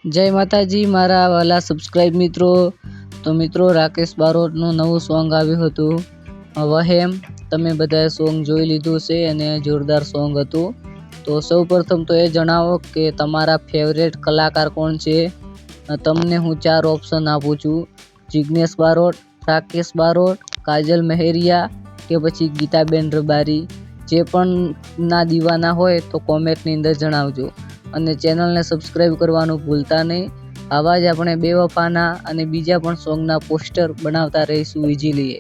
જય માતાજી મારા વાલા સબસ્ક્રાઇબ મિત્રો। તો મિત્રો રાકેશ બારોટનું નવું સોંગ આવ્યું હતું વહેમ। તમે બધાએ સોંગ જોઈ લીધું છે અને જોરદાર સોંગ હતું। તો સૌપ્રથમ તો એ જણાવો કે તમારા ફેવરેટ કલાકાર કોણ છે। તમને હું 4 ઓપ્શન આપું છું, જિગ્નેશ બારોટ, રાકેશ બારોટ, કાજલ મહેરિયા કે પછી ગીતાબેન રબારી। જે પણ ના દીવાના હોય તો કોમેન્ટની અંદર જણાવજો અને ચેનલને સબસ્ક્રાઇબ કરવાનું ભૂલતા નહીં। આવા જ આપણે બેવફાના અને બીજા પણ સોંગના પોસ્ટર બનાવતા રહીશું ઇઝીલી।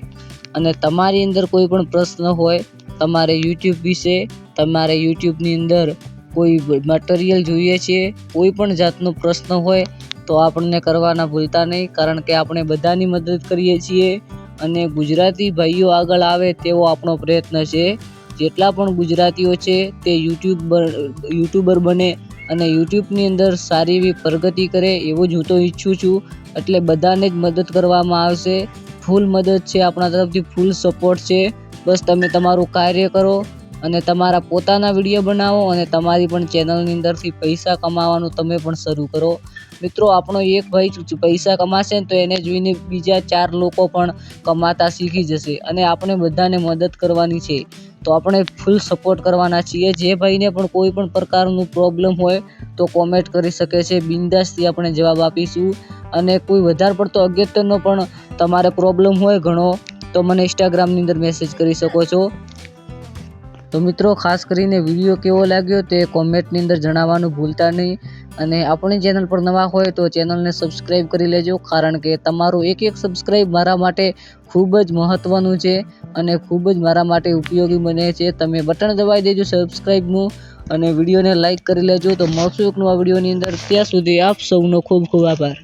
અને તમારી અંદર કોઈ પણ પ્રશ્ન હોય, તમારે યુટ્યુબ વિશે, તમારે યુટ્યુબની અંદર કોઈ મટીરિયલ જોઈએ છે, કોઈ પણ જાતનો પ્રશ્ન હોય તો આપણને કરવાના ભૂલતા નહીં, કારણ કે આપણે બધાની મદદ કરીએ છીએ અને ગુજરાતી ભાઈઓ આગળ આવે તેવો આપણો પ્રયત્ન છે। જેટલા પણ ગુજરાતીઓ છે તે યુટ્યુબર બને અને યુટ્યુબની અંદર સારી એવી પ્રગતિ કરે એવું જ હું તો ઈચ્છું છું। એટલે બધાને જ મદદ કરવામાં આવશે, ફૂલ મદદ છે આપણા તરફથી, ફૂલ સપોર્ટ છે। બસ તમે તમારું કાર્ય કરો અને તમારા પોતાના વિડીયો બનાવો અને તમારી પણ ચેનલની અંદરથી પૈસા કમાવાનું તમે પણ શરૂ કરો। મિત્રો આપણો એક ભાઈ પૈસા કમાશે ને તો એને જોઈને બીજા 4 લોકો પણ કમાતા શીખી જશે અને આપણે બધાને મદદ કરવાની છે। તો આપણે ફૂલ સપોર્ટ કરવાના છીએ। જે ભાઈને પણ કોઈ પણ પ્રકારનું પ્રોબ્લેમ હોય તો કોમેન્ટ કરી શકે છે, બિંદાસથી આપણે જવાબ આપીશું। અને કોઈ વધારે પડતો અગત્યનો પણ તમારે પ્રોબ્લેમ હોય ઘણો તો મને ઇન્સ્ટાગ્રામની અંદર મેસેજ કરી શકો છો। તો મિત્રો ખાસ કરીને વિડીયો કેવો લાગ્યો તે કોમેન્ટની અંદર જણાવવાનું ભૂલતા નહીં અને આપણી ચેનલ પર નવા હોય તો ચેનલને સબસ્ક્રાઈબ કરી લેજો, કારણ કે તમારું એક સબસ્ક્રાઈબ મારા માટે ખૂબ જ મહત્ત્વનું છે અને ખૂબ જ મારા માટે ઉપયોગી બને છે। તમે બટન દબાવી દેજો સબસ્ક્રાઈબનું અને વિડીયોને લાઇક કરી લેજો। તો મળશું એક નવા વિડીયોની અંદર, ત્યાં સુધી આપ સૌનો ખૂબ ખૂબ આભાર।